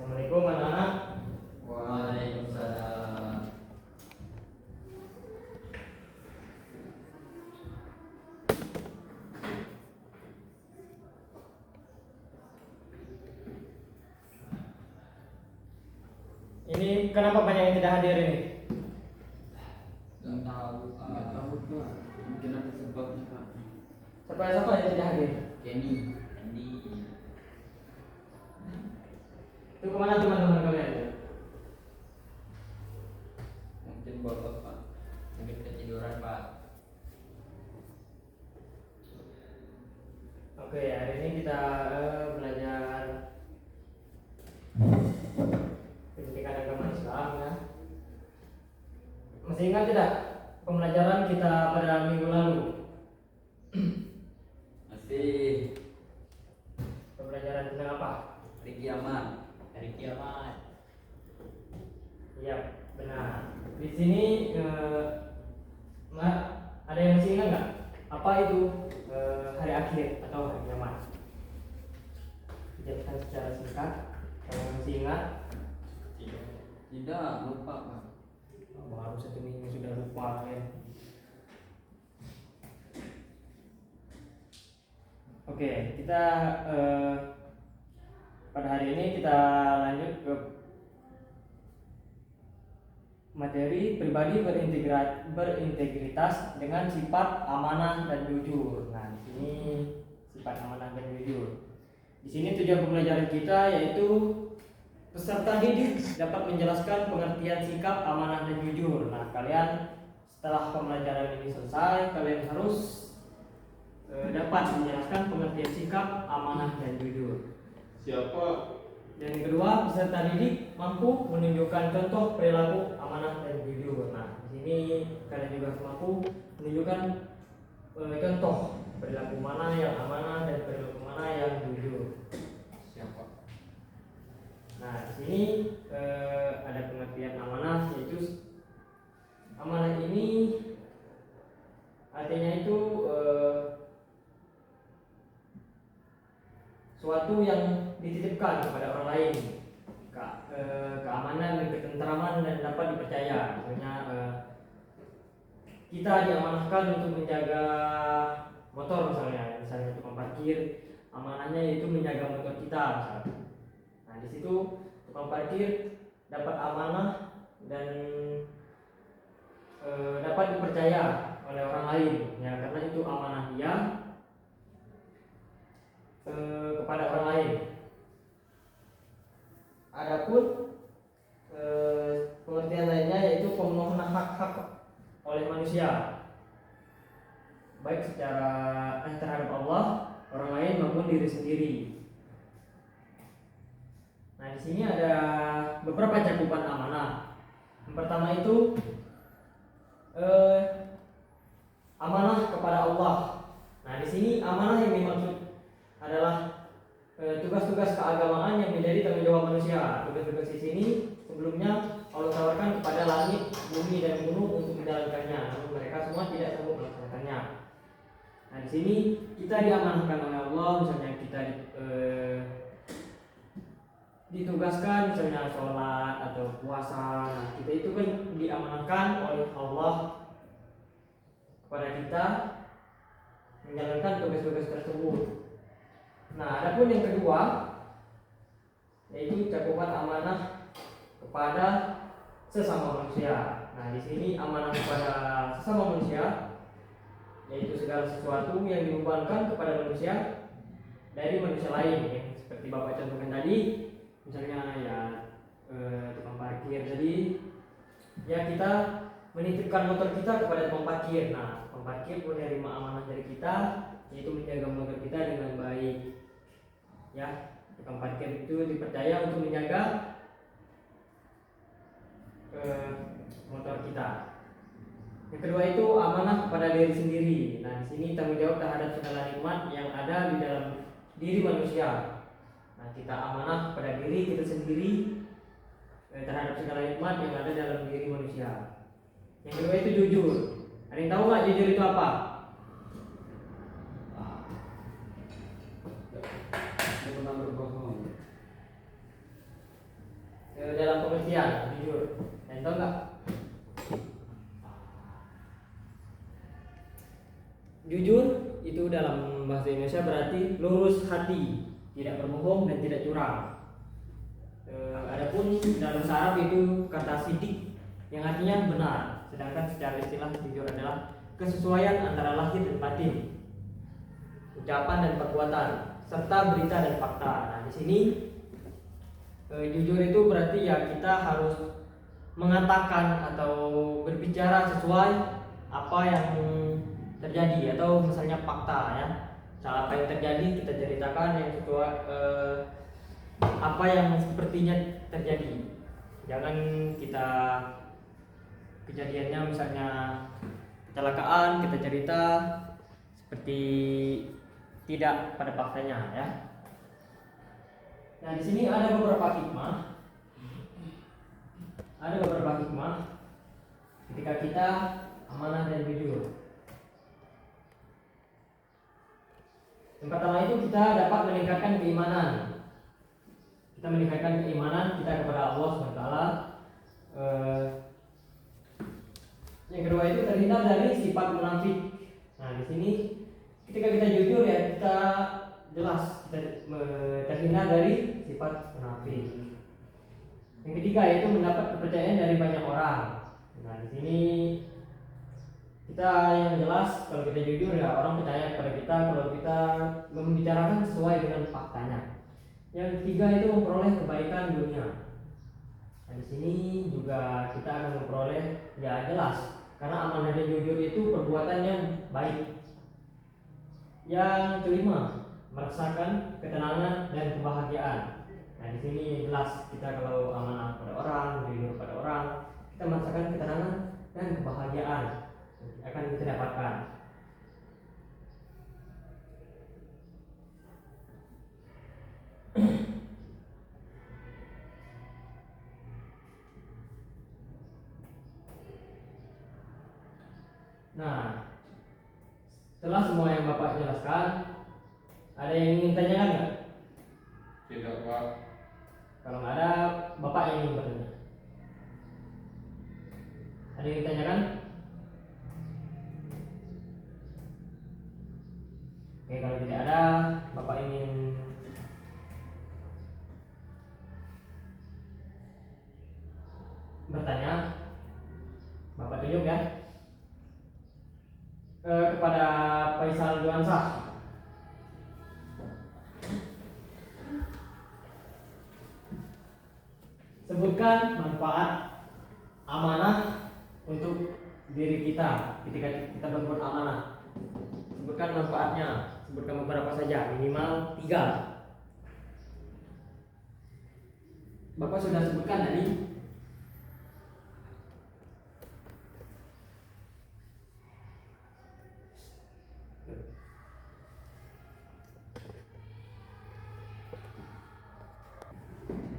Assalamualaikum anak-anak. Waalaikumsalam. Ini kenapa banyak yang tidak hadir ini? Nggak tahu Pak. Mungkin ada sebabnya Pak. Siapa yang tidak hadir? Kenny. Itu kemana teman-teman kalian? Mungkin bolos Pak. Mungkin ketiduran Pak. Oke, hari ini kita belajar pendidikan agama Islam ya. Masih ingat tidak pembelajaran kita pada minggu lalu? Masih Pembelajaran tentang apa? hari kiamat. Iya, benar. Di sini ada yang masih ingat nggak? Apa itu hari akhir atau hari kiamat? Dijelaskan secara singkat. Kalau yang masih ingat, Tidak, lupa Pak. baru 1 minggu sudah lupa ya. Oke, kita pada hari ini kita lanjut ke materi pribadi berintegritas dengan sifat amanah dan jujur. Nah, di sini sifat amanah dan jujur. Di sini tujuan pembelajaran kita yaitu peserta didik dapat menjelaskan pengertian sikap amanah dan jujur. Nah, kalian setelah pembelajaran ini selesai, kalian harus dapat menjelaskan pengertian sikap amanah dan jujur. Siapa? Dan yang kedua, peserta didik mampu menunjukkan contoh perilaku amanah dan jujur. Nah, di sini kalian juga mampu menunjukkan contoh perilaku mana yang amanah dan perilaku mana yang jujur. Siapa? Nah, di sini ada pengertian amanah, yaitu amanah ini artinya itu suatu yang dititipkan kepada orang lain, keamanan dan ketentraman dan dapat dipercaya. Misalnya kita diamanahkan untuk menjaga motor misalnya tukang parkir, amanahnya yaitu menjaga motor kita misalnya. Nah, di situ tukang parkir dapat amanah dan dapat dipercaya oleh orang lain ya, karena itu amanah dia kepada orang lain. Adapun pengertian lainnya yaitu pemenuhan hak-hak oleh manusia, baik secara terhadap Allah, orang lain maupun diri sendiri. Nah, di sini ada beberapa cakupan amanah. Yang pertama itu amanah kepada Allah. Nah, di sini amanah yang dimaksud adalah tugas-tugas keagamaan yang menjadi tanggung jawab manusia. Tugas-tugas di sini sebelumnya Allah tawarkan kepada langit, bumi dan gunung untuk menjalankannya, namun mereka semua tidak sanggup melaksanakannya. Nah, di sini kita diamanahkan oleh Allah, misalnya kita ditugaskan misalnya sholat atau puasa. Nah, kita itu kan diamanahkan oleh Allah kepada kita menjalankan tugas-tugas tersebut. Nah, adapun yang kedua yaitu cakupan amanah kepada sesama manusia. Nah, di sini amanah kepada sesama manusia yaitu segala sesuatu yang dibebankan kepada manusia dari manusia lain ya. Seperti Bapak contohkan tadi, misalnya ya tukang parkir. Jadi ya kita menitipkan motor kita kepada tukang parkir. Nah, tukang parkir menerima amanah dari kita yaitu menjaga motor kita dengan baik. Ya, tukang parkir itu dipercaya untuk menjaga motor kita. Yang kedua itu amanah kepada diri sendiri. Nah, di sini tanggung jawab terhadap segala nikmat yang ada di dalam diri manusia. Nah, kita amanah kepada diri kita sendiri terhadap segala nikmat yang ada dalam diri manusia. Yang kedua itu jujur. Ada yang tahu nggak jujur itu apa? Dia pernah berbohong. dalam pengertian jujur. Dan tahu nggak? Jujur itu dalam bahasa Indonesia berarti lurus hati, tidak berbohong dan tidak curang. Adapun dalam bahasa Arab itu kata sidik yang artinya benar, sedangkan secara istilah jujur adalah kesesuaian antara lahir dan batin, ucapan dan perbuatan, serta berita dan fakta. Nah, di sini jujur itu berarti ya kita harus mengatakan atau berbicara sesuai apa yang terjadi atau misalnya fakta ya. Apa yang terjadi kita ceritakan yang sesuai apa yang sepertinya terjadi. Jangan kita kejadiannya misalnya kecelakaan kita cerita seperti tidak pada faktanya ya. Nah, di sini ada beberapa hikmah. Ada beberapa hikmah ketika kita amanah dan jujur. Yang pertama itu kita dapat meningkatkan keimanan. Kita meningkatkan keimanan kita kepada Allah SWT. Yang kedua itu terhindar dari sifat munafik. Nah, di sini ketika kita jujur ya kita jelas kita terhindar dari sifat munafik. Yang ketiga yaitu mendapat kepercayaan dari banyak orang. Nah, di sini kita yang jelas kalau kita jujur ya orang percaya kepada kita kalau kita membicarakan sesuai dengan faktanya. Yang ketiga itu memperoleh kebaikan dunia. Nah, di sini juga kita akan memperoleh ya jelas karena amanah dan jujur itu perbuatan yang baik. Yang kelima, merasakan ketenangan dan kebahagiaan. Nah, di sini jelas kita kalau amanah pada orang, jujur pada orang, kita merasakan ketenangan dan kebahagiaan akan kita dapatkan. Nah, setelah semua yang Bapak jelaskan, ada yang ingin tanyakan nggak? Tidak, Pak. Kalau nggak ada, Bapak yang ingin bertanya. Ada yang ditanyakan? Oke, kalau tidak ada, Bapak ingin bertanya, Bapak tunjuk ya. Kepada Faisal Juansah. Sebutkan manfaat amanah untuk diri kita ketika kita berbuat amanah. Sebutkan manfaatnya. Sebutkan beberapa saja, minimal 3. Bapak sudah sebutkan tadi.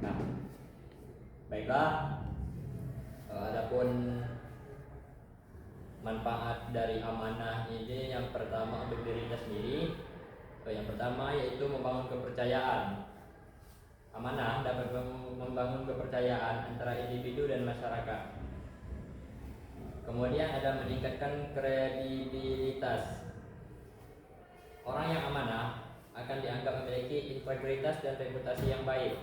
Nah, baiklah. Adapun manfaat dari amanah ini yang pertama untuk diri kita sendiri. Yang pertama yaitu membangun kepercayaan. Amanah dapat membangun kepercayaan antara individu dan masyarakat. Kemudian ada meningkatkan kredibilitas. Orang yang amanah akan dianggap memiliki integritas dan reputasi yang baik.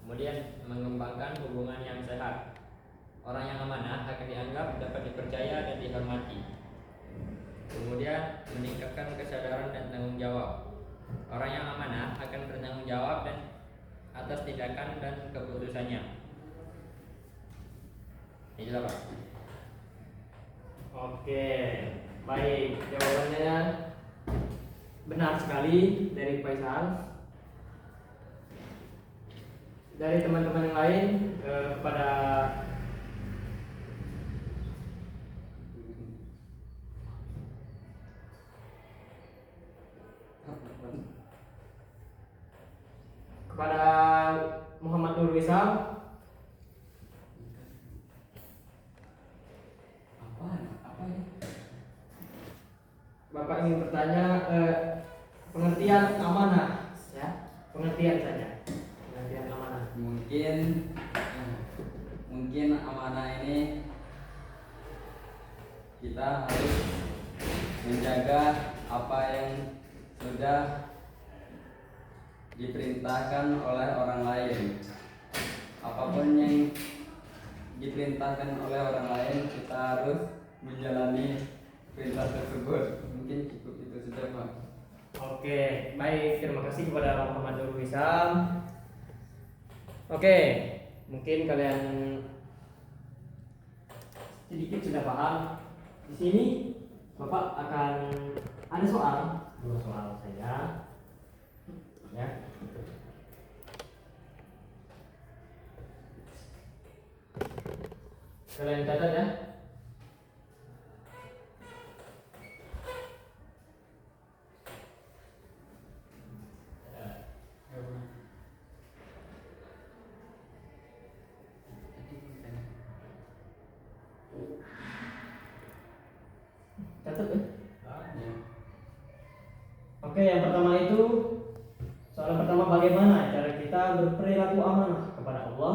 Kemudian mengembangkan hubungan yang sehat. Orang yang amanah akan dianggap dapat dipercaya dan dihormati. Kemudian meningkatkan kesadaran dan tanggung jawab. Orang yang amanah akan bertanggung jawab dan atas tindakan dan keputusannya. Inilah, Pak. Oke, baik. Jawabannya benar sekali dari Faisal. Dari teman-teman yang lain kepada Muhammad Nur Wisam. Bapak ingin bertanya pengertian amanah ya, pengertian saja. Pengertian amanah. Mungkin mungkin amanah ini kita harus menjaga apa yang sudah diperintahkan oleh orang lain. Apapun yang diperintahkan oleh orang lain, kita harus menjalani perintah tersebut. Mungkin cukup itu saja, Pak. Oke, baik. Terima kasih kepada Muhammad Nurul Hisam. Oke, mungkin kalian sedikit sudah paham. Di sini Bapak akan ada soal, dua soal saja. Ya. Kalian catat ya. Catat ya. Oke, yang pertama itu soalan pertama, bagaimana cara kita berperilaku amanah kepada Allah,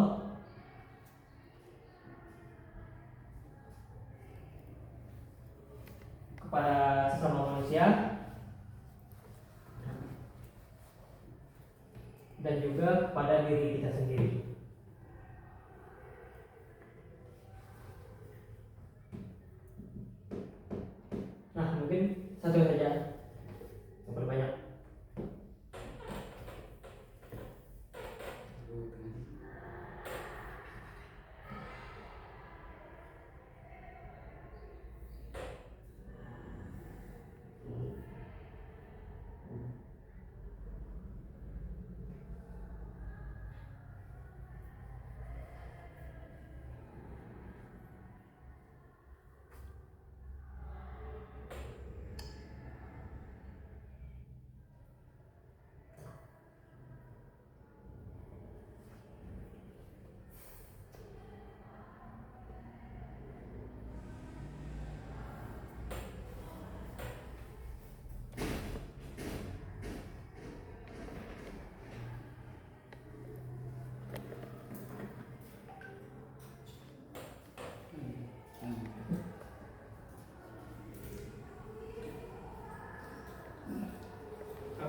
kepada sesama manusia, dan juga kepada diri kita sendiri. Nah, mungkin satu saja, super banyak.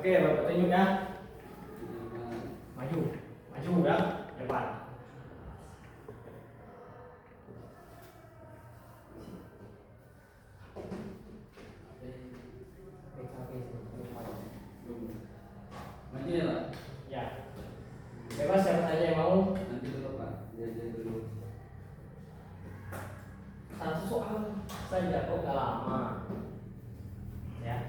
Oke, Bapak tunjuk ya. Maju, maju ya, depan. Maju ya, Pak. Ya, bebas siapa saja yang mau. Nanti dulu, Pak. Dia dulu. Satu soal saja kok gak lama. Ya.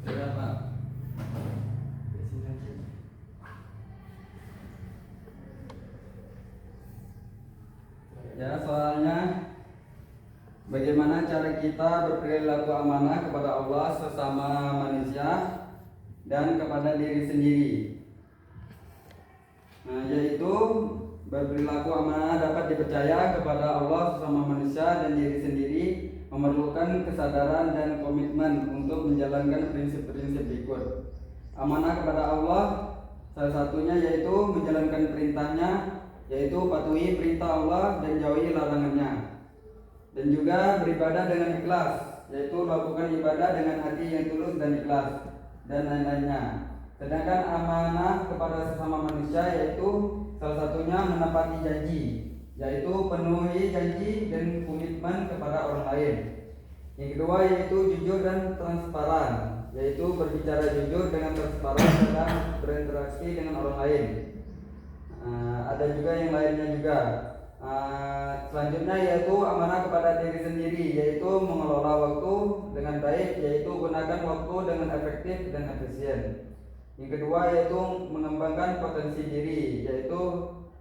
Sudah, Pak. Ya, soalnya bagaimana cara kita berperilaku amanah kepada Allah, sesama manusia, dan kepada diri sendiri. Nah, yaitu berperilaku amanah dapat dipercaya kepada Allah, sesama manusia, dan diri sendiri memerlukan kesadaran dan komitmen untuk menjalankan prinsip-prinsip berikut. Amanah kepada Allah salah satunya yaitu menjalankan perintahnya, yaitu patuhi perintah Allah dan jauhi larangannya. Dan juga beribadah dengan ikhlas, yaitu lakukan ibadah dengan hati yang tulus dan ikhlas, dan lain-lainnya. Sedangkan amanah kepada sesama manusia yaitu salah satunya menepati janji, yaitu penuhi janji dan komitmen kepada orang lain. Yang kedua yaitu jujur dan transparan, yaitu berbicara jujur dengan transparan dalam berinteraksi dengan orang lain. Ada juga yang lainnya juga. Selanjutnya yaitu amanah kepada diri sendiri, yaitu mengelola waktu dengan baik, yaitu gunakan waktu dengan efektif dan efisien. Yang kedua yaitu mengembangkan potensi diri, yaitu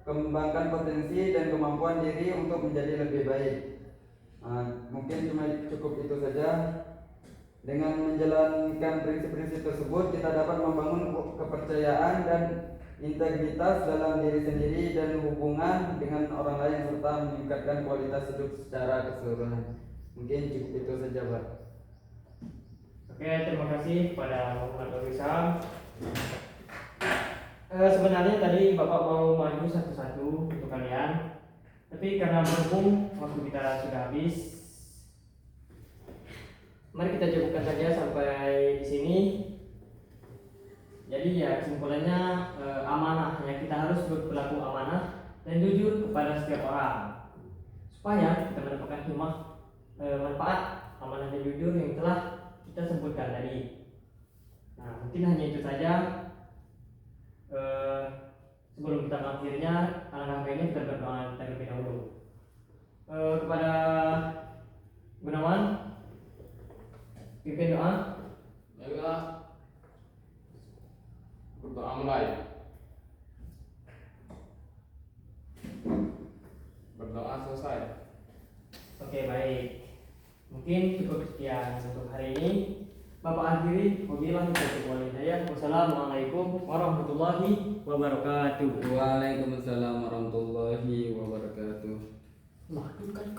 kembangkan potensi dan kemampuan diri untuk menjadi lebih baik. Mungkin cuma cukup itu saja. Dengan menjalankan prinsip-prinsip tersebut, kita dapat membangun kepercayaan dan integritas dalam diri sendiri dan hubungan dengan orang lain serta meningkatkan kualitas hidup secara keseluruhan. Mungkin cukup itu saja, Pak. Oke, terima kasih kepada Muhammad Nur Wisam. Sebenarnya tadi Bapak mau maju satu-satu untuk kalian, tapi karena berhubung waktu kita sudah habis, mari kita cukupkan saja sampai di sini. Jadi ya kesimpulannya amanah ya, kita harus berlaku amanah dan jujur kepada setiap orang supaya kita mendapatkan hikmah manfaat amanah dan jujur yang telah kita sebutkan tadi. Nah, mungkin hanya itu saja. Sebelum kita mengakhirinya, alangkah baiknya kita berdoa terlebih dahulu. Kepada Gunawan, pimpin doa. Baiklah, berdoa mulai. Berdoa selesai. Oke, baik. Mungkin cukup sekian untuk hari ini. Bapak akhiri, wabillahi taufiq wal hidayah. Wassalamualaikum warahmatullahi wabarakatuh. Waalaikumsalam warahmatullahi wabarakatuh. Maklum kan?